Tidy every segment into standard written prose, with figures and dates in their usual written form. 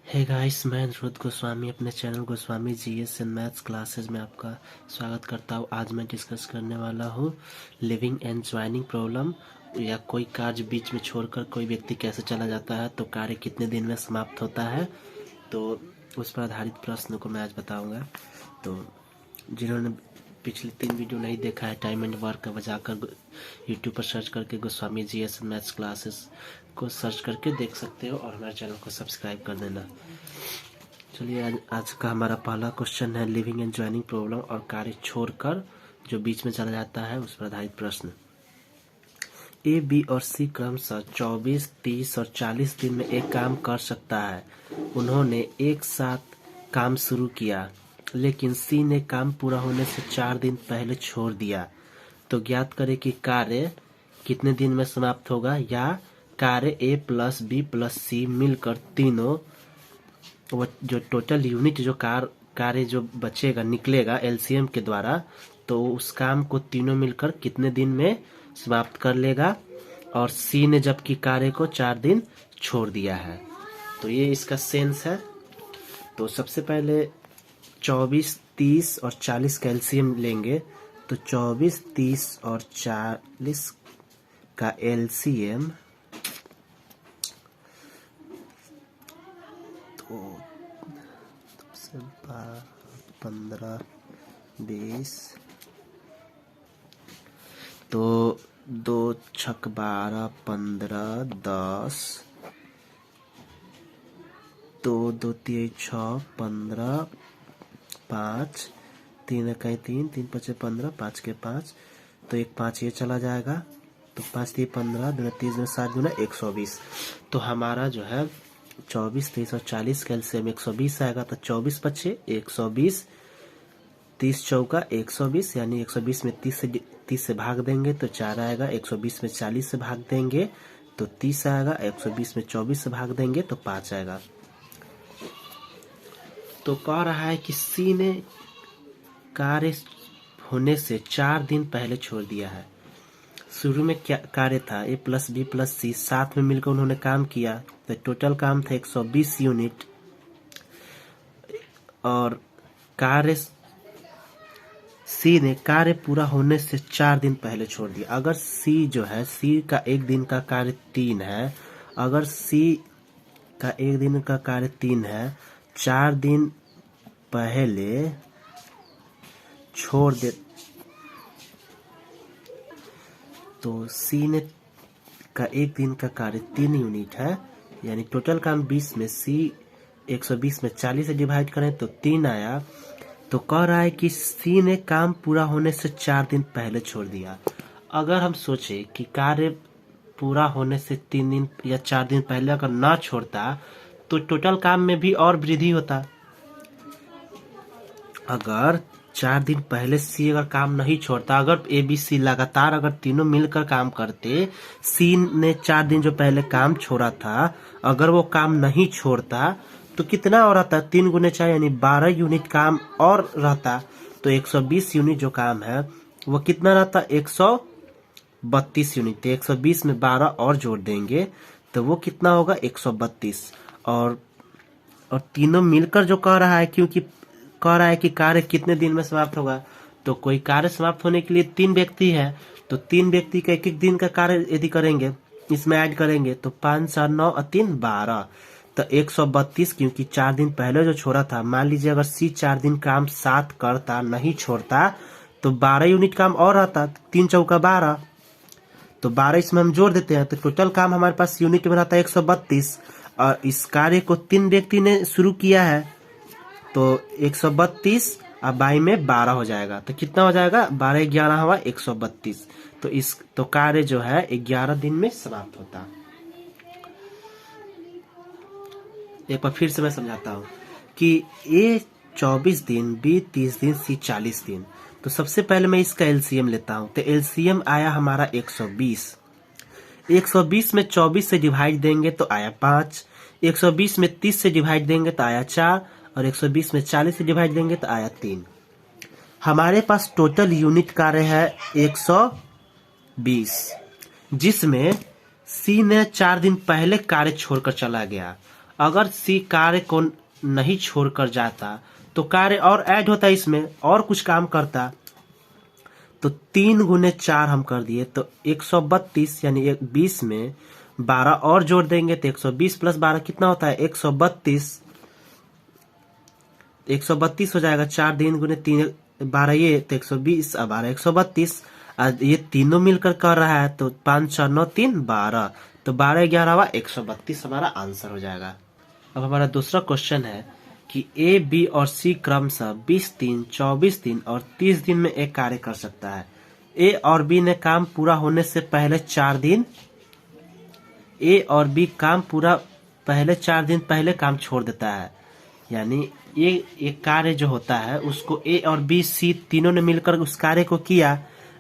Hey guys, मैं अनिरुद्ध गोस्वामी अपने channel Goswami GS and maths classes में आपका स्वागत करता हूँ। आज मैं डिस्कस करने वाला हूँ लिविंग एंड ज्वाइनिंग प्रॉब्लम, या कोई कार्य बीच में छोड़कर कोई व्यक्ति कैसे चला जाता है तो कार्य कितने दिन में समाप्त होता है। तो उस पर आधारित प्रश्न को मैं आज बताऊँगा। तो जिन्होंने पिछले 3 वीडियो नहीं देखा है, टाइम एंड वर्क का जाकर यूट्यूब पर सर्च करके गोस्वामी जीएस मैथ्स क्लासेस को सर्च करके देख सकते हो और हमारे चैनल को सब्सक्राइब कर देना। चलिए, आज का हमारा पहला क्वेश्चन है लिविंग एंड ज्वाइनिंग प्रॉब्लम और कार्य छोड़कर जो बीच में चला जाता है उस पर आधारित प्रश्न। ए, बी और सी क्रमशः 24, 30 और 40 दिन में एक काम कर सकता है। उन्होंने एक साथ काम शुरू किया, लेकिन सी ने काम पूरा होने से 4 दिन पहले छोड़ दिया। तो ज्ञात करें कि कार्य कितने दिन में समाप्त होगा, या कार्य ए प्लस बी प्लस सी मिलकर तीनों, वो जो टोटल यूनिट जो कार्य जो बचेगा निकलेगा एलसीएम के द्वारा, तो उस काम को तीनों मिलकर कितने दिन में समाप्त कर लेगा। और सी ने जबकि कार्य को 4 दिन छोड़ दिया है। तो ये इसका सेंस है। तो सबसे पहले 24, 30 और 40 का एलसीएम लेंगे। तो 24, 30 और 40 का एलसीएम तो 15, 20, तो 2 छक 12, 15, 10, 2 2 3 6, 15, 5, 3 इकाई 3, 3 5 15, 5 के 5, तो 1 5 ये चला जाएगा। तो 5 3 15, 2 3 7 गुना 120। तो हमारा जो है 24, 30 और 40 का एलसीएम 120 आएगा। तो 24 पचे 120, 30 चौका 120, यानी 120 में 30 से भाग देंगे तो 4 आएगा। 120 में 40 से भाग देंगे तो 30 आएगा। 120 में 24 से भाग देंगे तो 5 आएगा। तो कह रहा है कि सी ने कार्य होने से 4 दिन पहले छोड़ दिया है। शुरू में क्या कार्य था, ए प्लस बी प्लस सी, साथ में मिलकर उन्होंने काम किया। तो टोटल काम था 120 यूनिट, और कार्य सी ने कार्य पूरा होने से 4 दिन पहले छोड़ दिया। अगर सी जो है, सी का एक दिन का कार्य 3 है, अगर सी का एक दिन का कार्य 3 है, 4 दिन पहले छोड़ दे, तो सी ने का एक दिन का कार्य 3 यूनिट है, यानी टोटल काम 20 में सी 120 में 40 से डिवाइड करें तो 3 आया। तो कह रहा है कि सी ने काम पूरा होने से 4 दिन पहले छोड़ दिया। अगर हम सोचे कि कार्य पूरा होने से 3 दिन या 4 दिन पहले अगर ना छोड़ता तो टोटल काम में भी और वृद्धि होता। अगर 4 दिन पहले सी अगर काम नहीं छोड़ता, अगर ए बी सी लगातार अगर तीनों मिलकर काम करते, सी ने 4 दिन जो पहले काम छोड़ा था, अगर वो काम नहीं छोड़ता तो कितना और रहता, 3 गुने 4 यानी 12 यूनिट काम और रहता। तो 120 यूनिट जो काम है वो कितना रहता, 132 यूनिट। 120 में 12 और जोड़ देंगे तो वो कितना होगा, 132। और तीनों मिलकर जो कह रहा है, क्योंकि कह रहा है कि कार्य कितने दिन में समाप्त होगा, तो कोई कार्य समाप्त होने के लिए 3 व्यक्ति है, तो 3 व्यक्ति का 1 दिन का कार्य यदि करेंगे, इसमें ऐड करेंगे तो 5 4 9 और 3 12, तो 132। क्योंकि 4 दिन पहले जो छोड़ा था, मान लीजिए अगर सी 4 दिन काम साथ करता, नहीं छोड़ता, तो 12 यूनिट काम और रहता। 3 चौका 12, तो 12 इसमें हम जोड़ देते हैं तो टोटल काम हमारे पास यूनिट में रहता है 132। और इस कार्य को 3 व्यक्ति ने शुरू किया है, तो 132 और 22 में 12 हो जाएगा। तो कितना हो जाएगा, 12 11 हुआ 132। तो कार्य जो है 11 दिन में समाप्त होता। एक बार फिर से मैं समझाता हूँ कि ए 24 दिन, बी 30 दिन, सी 40 दिन। तो सबसे पहले मैं इसका एलसीएम लेता हूँ। तो एलसीएम आया हमारा 120। 120 में 24 से डिवाइड देंगे तो आया 5। 120 में 30 से डिवाइड देंगे तो आया 4, और 120 में 40 से डिवाइड देंगे तो आया 3। हमारे पास टोटल यूनिट कार्य है 120, जिसमें सी ने 4 दिन पहले कार्य छोड़कर चला गया। अगर सी कार्य को नहीं छोड़कर जाता तो कार्य और ऐड होता इसमें और कुछ काम करता। तो 3 गुने 4 हम कर दिए तो 132 यानी 20 में 12 और जोड़ देंगे तो 120 प्लस 12 कितना होता है 132। 132 हो जाएगा। 4 दिन गुने 3 12 ये तो 120 और 12 132। आज ये तीनों मिलकर कर रहा है तो 5 4 9 3 12 तो 12 11 132 हमारा आंसर हो जाएगा। अब हमारा दूसरा क्वेश्चन है कि ए बी और सी क्रमशः 20 दिन 24 दिन और 30 दिन में एक कार्य कर सकता है। ए और बी ने काम पूरा होने से पहले 4 दिन ए और बी काम पूरा पहले 4 दिन पहले काम छोड़ देता है। यानी ये एक कार्य जो होता है उसको ए और बी सी तीनों ने मिलकर उस कार्य को किया,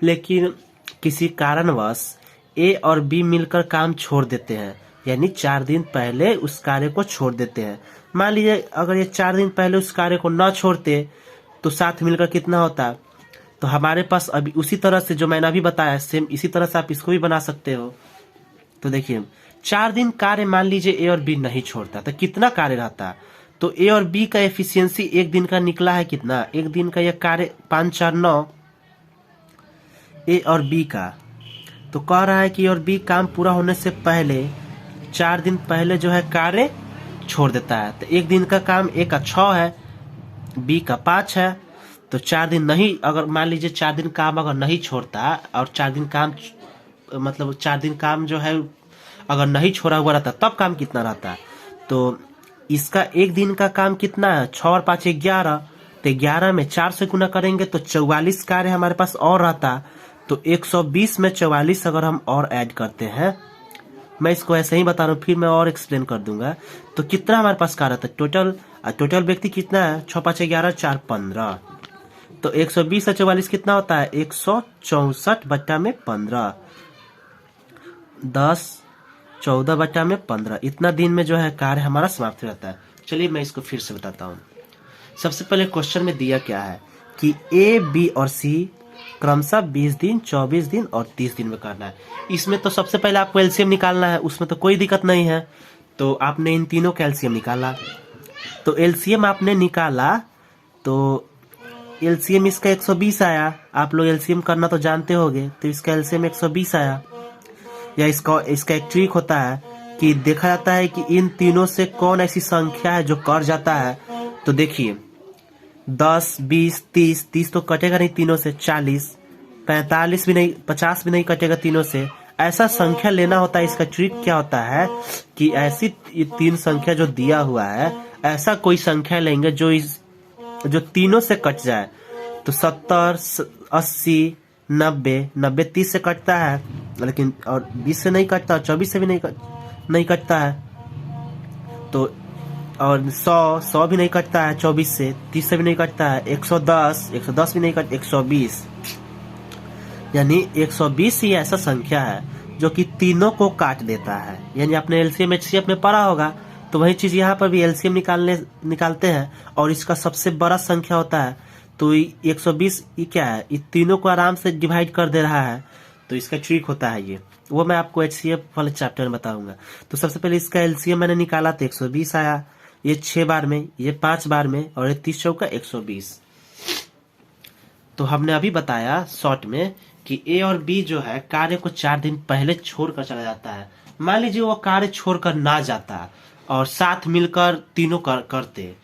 लेकिन किसी कारणवश ए और बी मिलकर काम छोड़ देते हैं, यानी 4 दिन पहले उस कार्य को छोड़ देते हैं। मान लीजिए अगर ये 4 दिन पहले उस कार्य को ना छोड़ते तो साथ मिलकर कितना होता। तो हमारे पास अभी उसी तरह से जो मैंने अभी बताया सेम इसी तरह से आप इसको भी बना सकते हो। तो देखिए 4 दिन कार्य मान लीजिए ए और बी नहीं छोड़ता तो कितना कार्य रहता। तो ए और बी का एफिशिएंसी एक दिन का निकला है कितना, एक दिन का यह कार्य 5 4 9 ए और बी का। तो कह रहा है कि ए और बी काम पूरा होने से पहले 4 दिन पहले जो है कार्य छोड़ देता है। तो एक दिन का काम ए का 6 है, बी का 5 है। तो 4 दिन नहीं, अगर मान लीजिए 4 दिन काम अगर नहीं छोड़ता और 4 दिन काम मतलब 4 दिन काम जो है अगर नहीं छोड़ा हुआ रहता तब काम कितना रहता। तो इसका एक दिन का काम कितना है 6 और 5 11। तो 11 में 4 से गुना करेंगे तो 44 कार्य हमारे पास और रहता। तो 120 में 44 अगर हम और ऐड करते हैं, मैं इसको ऐसे ही बता रहा हूँ फिर मैं और एक्सप्लेन कर दूंगा। तो कितना हमारे पास कार्य था टोटल व्यक्ति कितना है 6 5 11 4 15। तो 120 और 44 कितना होता है 164 बट्टा में 15 10 14 बट्टा में 15। इतना दिन में जो है कार्य हमारा समाप्त हो जाता है। चलिए मैं इसको फिर से बताता हूँ। सबसे पहले क्वेश्चन में दिया क्या है कि ए बी और सी क्रमशः 20 दिन 24 दिन और 30 दिन में करना है। इसमें तो सबसे पहले आपको एलसीएम निकालना है, उसमें तो कोई दिक्कत नहीं है। तो आपने इन तीनों का एलसीएम निकाला। तो एलसीएम आपने निकाला तो एलसीएम इसका 120 आया। आप लोग एलसीएम करना तो जानते होंगे। तो इसका एलसीएम 120 आया। या इसका एक ट्रिक होता है कि देखा जाता है कि इन तीनों से कौन ऐसी संख्या है जो कर जाता है। तो देखिए 10 20 30 तो कटेगा नहीं तीनों से, 40 45 भी नहीं 50 भी नहीं कटेगा तीनों से। ऐसा संख्या लेना होता है। इसका ट्रिक क्या होता है कि ऐसी 3 संख्या जो दिया हुआ है ऐसा कोई संख्या लेंगे जो तीनों से कट जाए। तो 70 80 90 30 से कटता है, लेकिन और 20 से नहीं कटता, 24 से भी नहीं कटता है। तो और 100 भी नहीं कटता है 24 से, 30 से भी नहीं कटता है, 110 भी नहीं कटता, 120 यानी 120 ही ऐसा संख्या है जो कि तीनों को काट देता है। यानी आपने एलसीएम एचसीएफ में पढ़ा होगा। तो वही चीज यहाँ पर भी एलसीएम निकालते हैं और इसका सबसे बड़ा संख्या होता है। तो 120 ये क्या है, ये तीनों को आराम से डिवाइड कर दे रहा है। तो इसका ट्रिक होता है ये, वो मैं आपको एचसीएफ वाले चैप्टर में बताऊंगा। तो सबसे पहले इसका एलसीएम मैंने निकाला तो 120 आया। ये 6 बार में, ये 5 बार में और ये 30 चौका 120। तो हमने अभी बताया शॉर्ट में कि ए और बी जो है कार्य को 4 दिन पहले छोड़कर चला जाता है। मान लीजिए वो कार्य छोड़कर ना जाता और साथ मिलकर तीनों करते,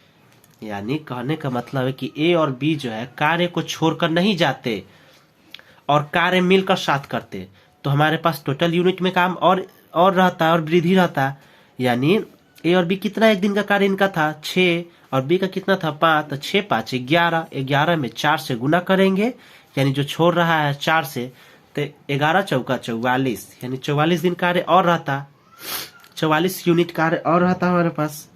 यानी कहने का मतलब है कि ए और बी जो है कार्य को छोड़कर नहीं जाते और कार्य मिलकर साथ करते, तो हमारे पास टोटल यूनिट में काम और रहता और वृद्धि रहता। यानी ए और बी कितना एक दिन का कार्य इनका था 6 और बी का कितना था 5। तो 6 5 11, 11 में 4 से गुना करेंगे यानी जो छोड़ रहा है 4 से, तो 11 चौका 44 यानी 44 दिन कार्य और रहता, 44 यूनिट कार्य और रहता हमारे पास।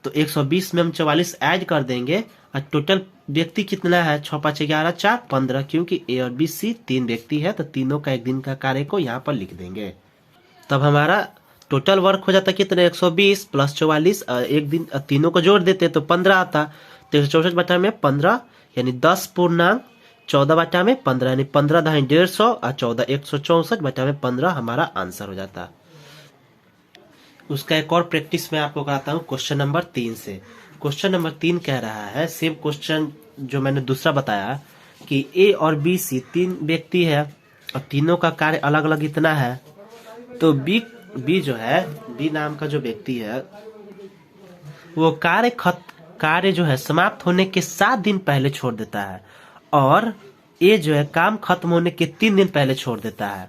तो 120 में हम 44 ऐड कर देंगे और टोटल व्यक्ति कितना है 6 5 11 4 15, क्योंकि ए और बी सी 3 व्यक्ति है तो तीनों का एक दिन का कार्य को यहाँ पर लिख देंगे। तब हमारा टोटल वर्क हो जाता कितना 120 प्लस 44, एक दिन तीनों को जोड़ देते तो 15 आता। तो 164 बटा में 15 यानी 10 पूर्णांक 14 बटा में 15 यानी 15 दहाई 150 और 14 164 बटा में 15 हमारा आंसर हो जाता। उसका एक और प्रैक्टिस मैं आपको कराता हूँ क्वेश्चन नंबर 3 से। क्वेश्चन नंबर 3 कह रहा है, सेम क्वेश्चन जो मैंने दूसरा बताया कि ए और बी सी 3 व्यक्ति है और तीनों का कार्य अलग अलग इतना है। तो बी जो है, बी नाम का जो व्यक्ति है वो कार्य जो है समाप्त होने के 7 दिन पहले छोड़ देता है और ए जो है काम खत्म होने के 3 दिन पहले छोड़ देता है।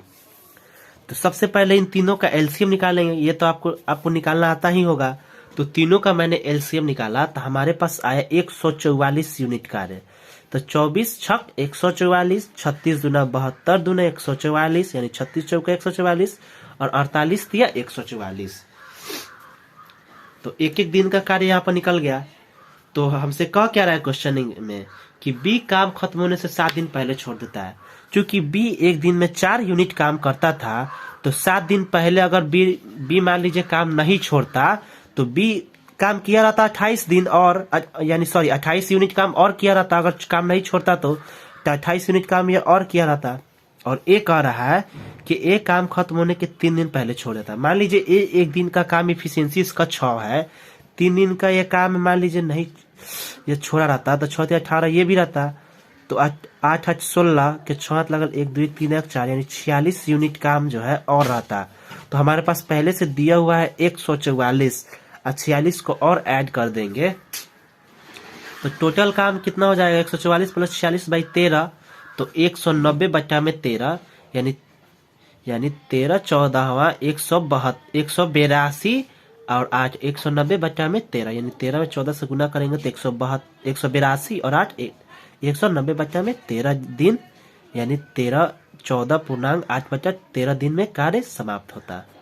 तो सबसे पहले इन तीनों का एलसीएम निकालेंगे। ये तो आपको निकालना आता ही होगा। तो तीनों का मैंने एलसीएम निकाला तो हमारे पास आया 144 यूनिट कार्य। तो 24 छक 144, 36 दूना 72 दूना 144, यानी 36 चौका 144 और 48 दिया 144। तो एक एक दिन का कार्य यहाँ पर निकल गया। तो हमसे कह क्या रहा है क्वेश्चनिंग में कि बी काम खत्म होने से 7 दिन पहले छोड़ देता है। क्योंकि बी एक दिन में 4 यूनिट काम करता था तो 7 दिन पहले अगर बी मान लीजिए काम नहीं छोड़ता तो बी काम किया रहता 28 दिन और यानी 28 यूनिट काम और किया रहता। अगर काम नहीं छोड़ता तो 28 यूनिट काम ये और किया रहता। और ए कह रहा है कि ए काम खत्म होने के 3 दिन पहले छोड़ देता। मान लीजिए ए एक दिन का काम इफिशियंसी इसका 6 है, 3 दिन का ये काम मान लीजिए नहीं ये छोड़ा रहता तो 6 18 ये भी रहता। तो 8 8 16 के 6 लगल 1 2 3 1 4 यानी 46 यूनिट काम जो है और रहता। तो हमारे पास पहले से दिया हुआ है 144 और 46 को और ऐड कर देंगे तो टोटल काम कितना हो जाएगा 144 प्लस 46 बाई 13 तो 190 बटा में 13 यानी 13 14वां 182 और 8 190 बटा में 13 यानी 13 में 14 से गुना करेंगे तो 182 और 8 190 बटा में 13 दिन यानी 13 14 पूर्णांक 8 बटा 13 दिन में कार्य समाप्त होता है।